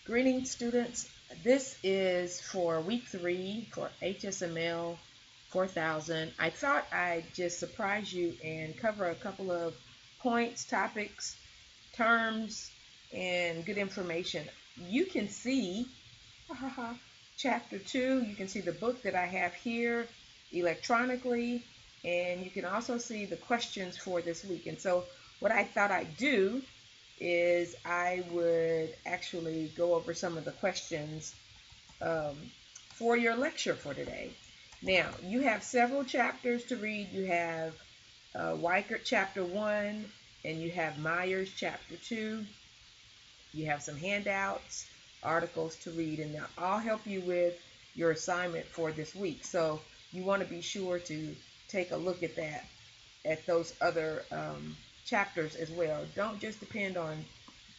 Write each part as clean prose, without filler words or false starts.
Greetings, students. This is for week 3 for HSML 4000. I thought I'd just surprise you and cover a couple of points, topics, terms, and good information. You can see chapter 2. You can see the book that I have here electronically, and you can also see the questions for this week. And so what I thought I'd do is I would actually go over some of the questions for your lecture for today. Now, you have several chapters to read. You have Weichert chapter 1, and you have Myers chapter 2. You have some handouts, articles to read, and they'll all help you with your assignment for this week. So you want to be sure to take a look at that, at those other chapters as well. Don't just depend on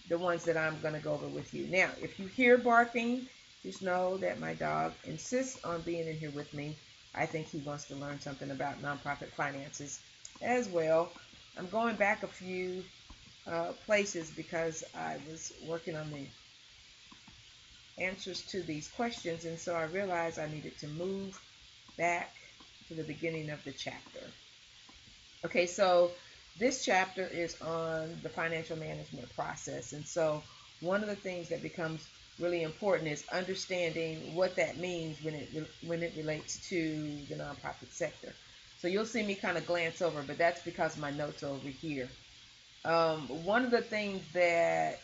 the ones that I'm going to go over with you. Now, if you hear barking, just know that my dog insists on being in here with me. I think he wants to learn something about nonprofit finances as well. I'm going back a few places because I was working on the answers to these questions, and so I realized I needed to move back to the beginning of the chapter. Okay, so this chapter is on the financial management process, and so one of the things that becomes really important is understanding what that means when it relates to the nonprofit sector. So you'll see me kind of glance over, but that's because my notes are over here. One of the things that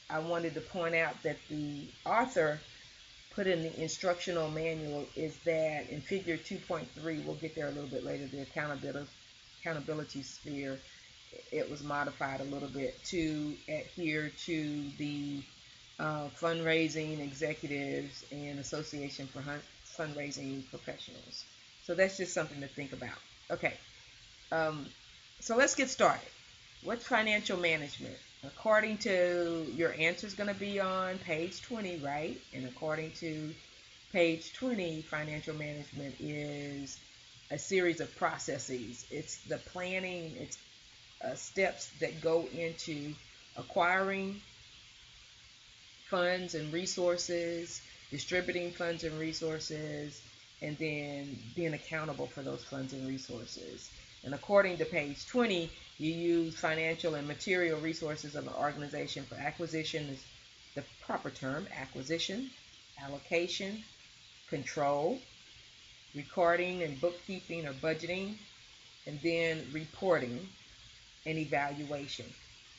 I wanted to point out that the author put in the instructional manual is that in figure 2.3, we'll get there a little bit later, the accountability sphere, it was modified a little bit to adhere to the fundraising executives and Association for Fundraising Professionals. So that's just something to think about. Okay, so let's get started. What's financial management? According to your answer is going to be on page 20, right? And according to page 20, financial management is a series of processes. It's the planning, it's steps that go into acquiring funds and resources, distributing funds and resources, and then being accountable for those funds and resources. And according to page 20, you use financial and material resources of an organization for acquisition, is the proper term, acquisition, allocation, control, recording and bookkeeping or budgeting, and then reporting and evaluation.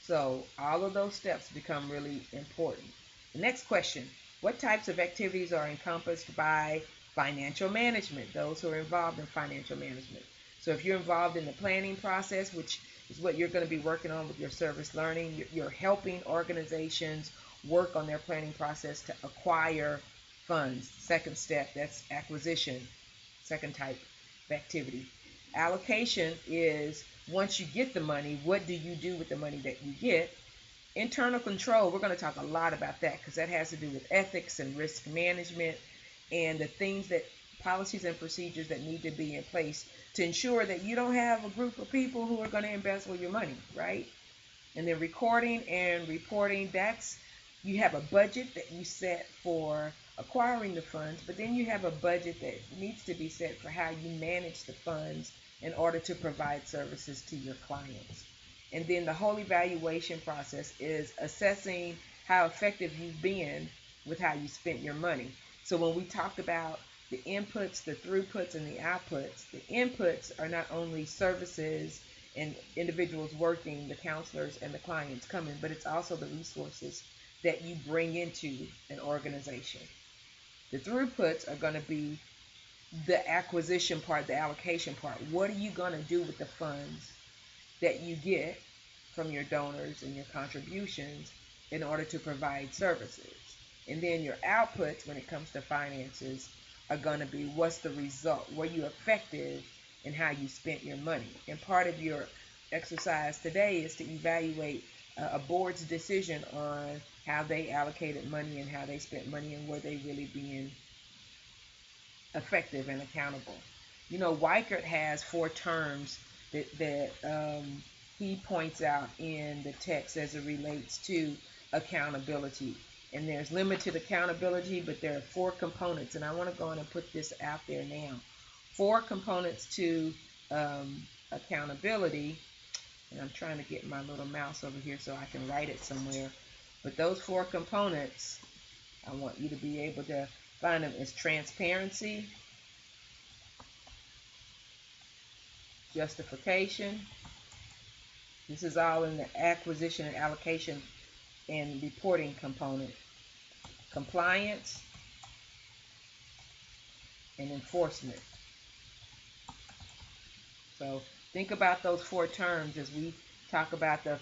So all of those steps become really important. The next question, what types of activities are encompassed by financial management? Those who are involved in financial management. So if you're involved in the planning process, which is what you're going to be working on with your service learning, you're helping organizations work on their planning process to acquire funds. Second step, that's acquisition, second type of activity. Allocation is once you get the money, what do you do with the money that you get? Internal control, we're going to talk a lot about that because that has to do with ethics and risk management and the things that policies and procedures that need to be in place to ensure that you don't have a group of people who are going to embezzle your money, right? And then recording and reporting, that's, you have a budget that you set for acquiring the funds, but then you have a budget that needs to be set for how you manage the funds in order to provide services to your clients. And then the whole evaluation process is assessing how effective you've been with how you spent your money. So when we talk about the inputs, the throughputs, and the outputs, the inputs are not only services and individuals working, the counselors and the clients coming, but it's also the resources that you bring into an organization. The throughputs are going to be the acquisition part, the allocation part. What are you going to do with the funds that you get from your donors and your contributions in order to provide services? And then your outputs when it comes to finances are going to be what's the result? Were you effective in how you spent your money? And part of your exercise today is to evaluate a board's decision on how they allocated money and how they spent money and were they really being effective and accountable. You know, Weichert has 4 terms that he points out in the text as it relates to accountability. and there's limited accountability, but there are 4 components, and I want to go on and put this out there now. 4 components to accountability, and I'm trying to get my little mouse over here so I can write it somewhere. But those 4 components, I want you to be able to find them, is transparency, justification. This is all in the acquisition and allocation and reporting component. Compliance and enforcement. So think about those 4 terms as we talk about the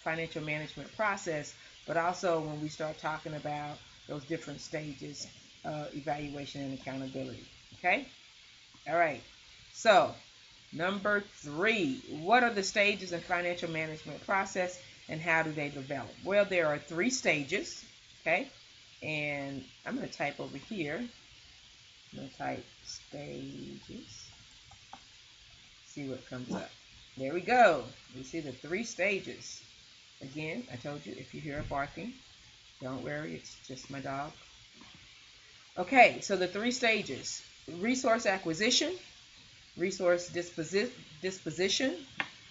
financial management process, but also when we start talking about those different stages of evaluation and accountability. Okay? All right. So number 3, what are the stages in financial management process and how do they develop? Well, there are 3 stages. Okay? And I'm going to type over here. I'm going to type stages. See what comes up. There we go. You see the 3 stages. Again, I told you, if you hear a barking, don't worry, it's just my dog. Okay, so the 3 stages: resource acquisition, resource disposition,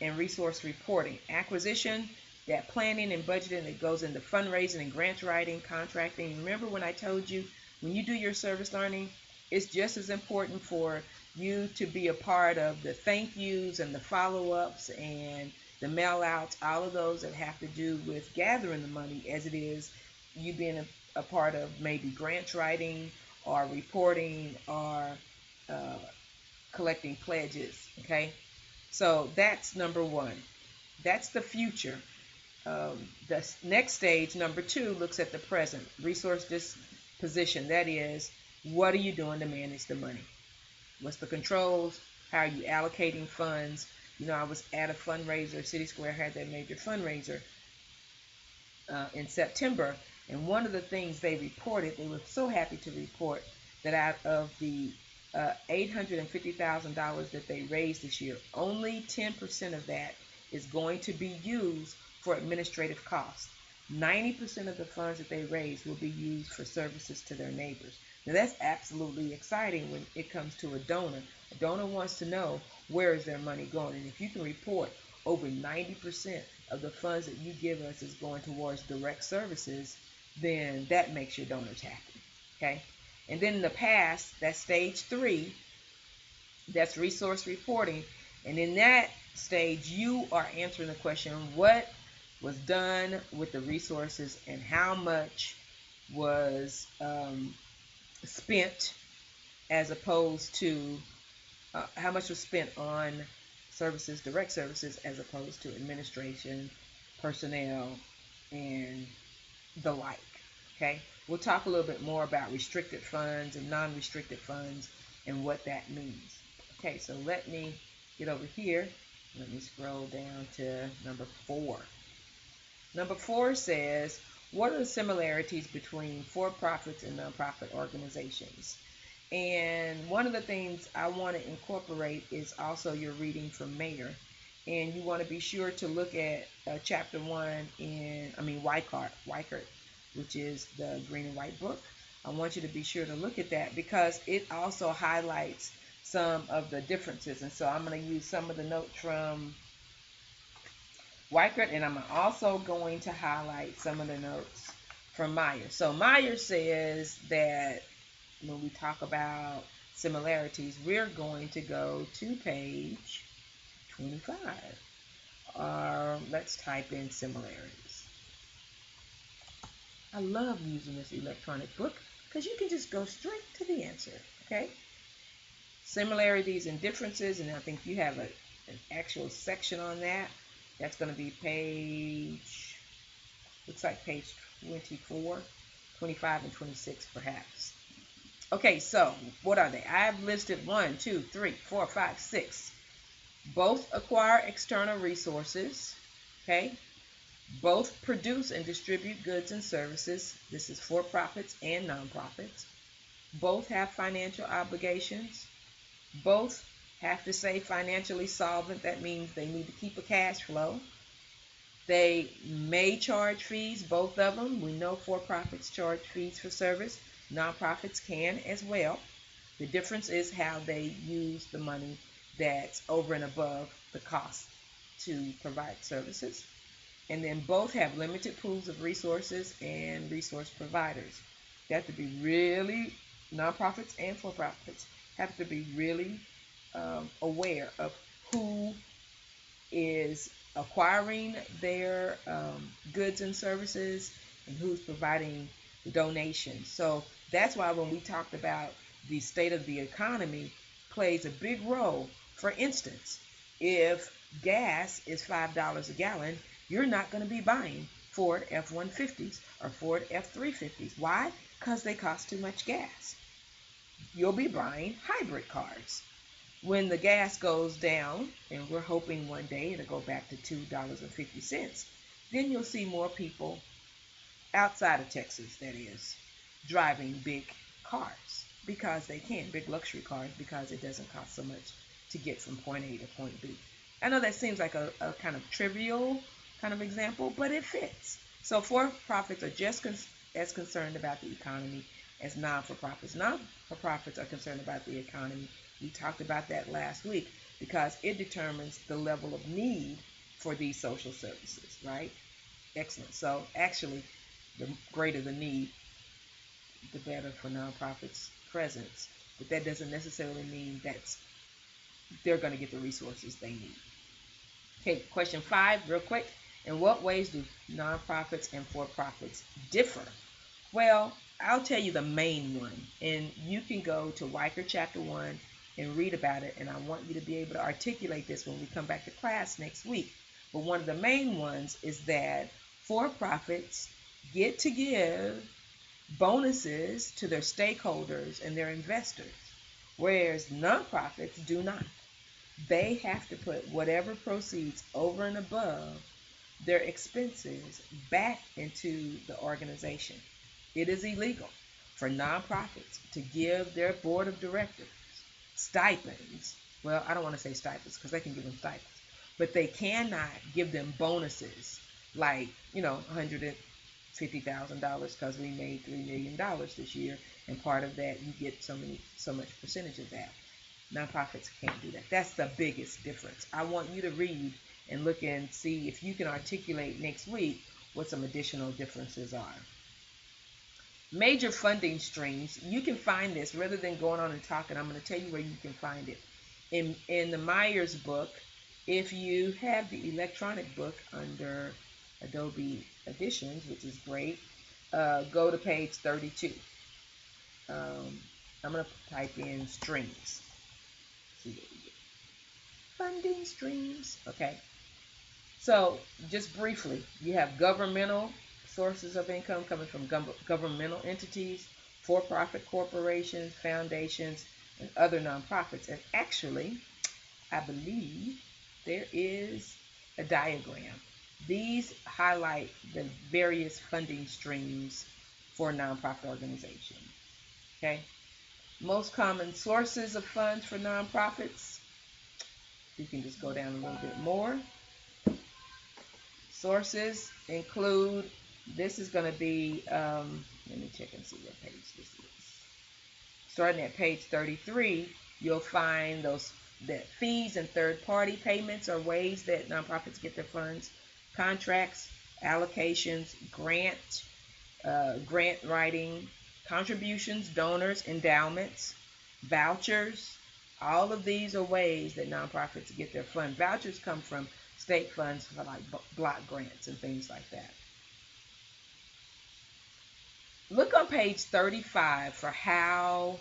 and resource reporting. Acquisition, that planning and budgeting that goes into fundraising and grant writing, contracting. Remember when I told you, when you do your service learning, it's just as important for you to be a part of the thank yous and the follow-ups and the mail-outs, all of those that have to do with gathering the money, as it is you being a part of maybe grants writing or reporting or collecting pledges. Okay, so that's number 1. That's the future. The next stage, number 2, looks at the present, resource disposition. That is, what are you doing to manage the money? What's the controls? How are you allocating funds? You know, I was at a fundraiser. City Square had their major fundraiser in September, and one of the things they reported, they were so happy to report that out of the $850,000 that they raised this year, only 10% of that is going to be used for administrative costs. 90% of the funds that they raise will be used for services to their neighbors. Now that's absolutely exciting when it comes to a donor. A donor wants to know where is their money going, and if you can report over 90% of the funds that you give us is going towards direct services, then that makes your donors happy. Okay? And then in the past, that's stage 3, that's resource reporting, and in that stage you are answering the question, what was done with the resources and how much was spent, as opposed to how much was spent on services, direct services, as opposed to administration, personnel, and the like. Okay, we'll talk a little bit more about restricted funds and non-restricted funds and what that means. Okay, so let me get over here. Let me scroll down to number 4. Number 4 says, what are the similarities between for-profits and nonprofit organizations? And one of the things I want to incorporate is also your reading from Mayer. And you want to be sure to look at chapter 1 in, Weichert, which is the green and white book. I want you to be sure to look at that because it also highlights some of the differences. And so I'm going to use some of the notes from Weichert, and I'm also going to highlight some of the notes from Meyer. So Meyer says that when we talk about similarities, we're going to go to page 25. Let's type in similarities. I love using this electronic book because you can just go straight to the answer. Okay? Similarities and differences, and I think you have an actual section on that. That's going to be page, looks like page 24, 25, and 26 perhaps. Okay, so what are they? I have listed 1, 2, 3, 4, 5, 6. Both acquire external resources. Okay. Both produce and distribute goods and services. This is for-profits and nonprofits. Both have financial obligations. Both have to stay financially solvent. That means they need to keep a cash flow. They may charge fees, both of them. We know for-profits charge fees for service. Nonprofits can as well. The difference is how they use the money that's over and above the cost to provide services. And then both have limited pools of resources and resource providers. They have to be really, nonprofits and for-profits have to be really aware of who is acquiring their goods and services and who's providing the donations. So that's why when we talked about the state of the economy plays a big role. For instance, if gas is $5 a gallon, you're not going to be buying Ford F-150s or Ford F-350s. Why? Because they cost too much gas. You'll be buying hybrid cars. When the gas goes down, and we're hoping one day it'll go back to $2.50, then you'll see more people outside of Texas, that is, driving big cars because they can, big luxury cars, because it doesn't cost so much to get from point A to point B. I know that seems like a kind of trivial kind of example, but it fits. So for-profits are just as concerned about the economy as non-for-profits. Non-for-profits are concerned about the economy. We talked about that last week because it determines the level of need for these social services, right? Excellent. So actually, the greater the need, the better for nonprofits' presence. But that doesn't necessarily mean that they're going to get the resources they need. Okay, question 5, real quick. In what ways do nonprofits and for-profits differ? Well, I'll tell you the main one, and you can go to Weicker Chapter 1 and read about it, and I want you to be able to articulate this when we come back to class next week. But one of the main ones is that for-profits get to give bonuses to their stakeholders and their investors, whereas nonprofits do not. They have to put whatever proceeds over and above their expenses back into the organization. It is illegal for nonprofits to give their board of directors stipends. Well, I don't want to say stipends because they can give them stipends, but they cannot give them bonuses like, $150,000 because we made $3 million this year, and part of that you get so much percentage of that. Nonprofits can't do that. That's the biggest difference. I want you to read and look and see if you can articulate next week what some additional differences are. Major funding streams. You can find this rather than going on and talking. I'm going to tell you where you can find it. In the Myers book, if you have the electronic book under Adobe Editions, which is great, go to page 32. I'm going to type in streams. See what we get. Funding streams. Okay. So just briefly, you have governmental sources of income coming from governmental entities, for-profit corporations, foundations, and other nonprofits. And actually, I believe there is a diagram. These highlight the various funding streams for a nonprofit organization. Okay? Most common sources of funds for nonprofits. You can just go down a little bit more. Sources include, this is going to be, let me check and see what page this is. Starting at page 33, you'll find that fees and third-party payments are ways that nonprofits get their funds. Contracts, allocations, grant writing, contributions, donors, endowments, vouchers. All of these are ways that nonprofits get their funds. Vouchers come from state funds for like block grants and things like that. Look on page 35 for how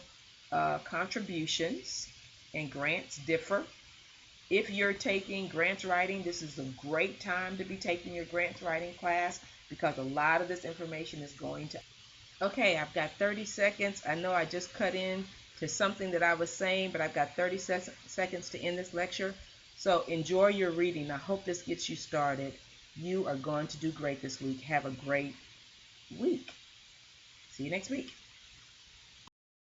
contributions and grants differ. If you're taking grants writing, this is a great time to be taking your grants writing class because a lot of this information is going to... Okay, I've got 30 seconds. I know I just cut in to something that I was saying, but I've got 30 seconds to end this lecture. So enjoy your reading. I hope this gets you started. You are going to do great this week. Have a great week. See you next week.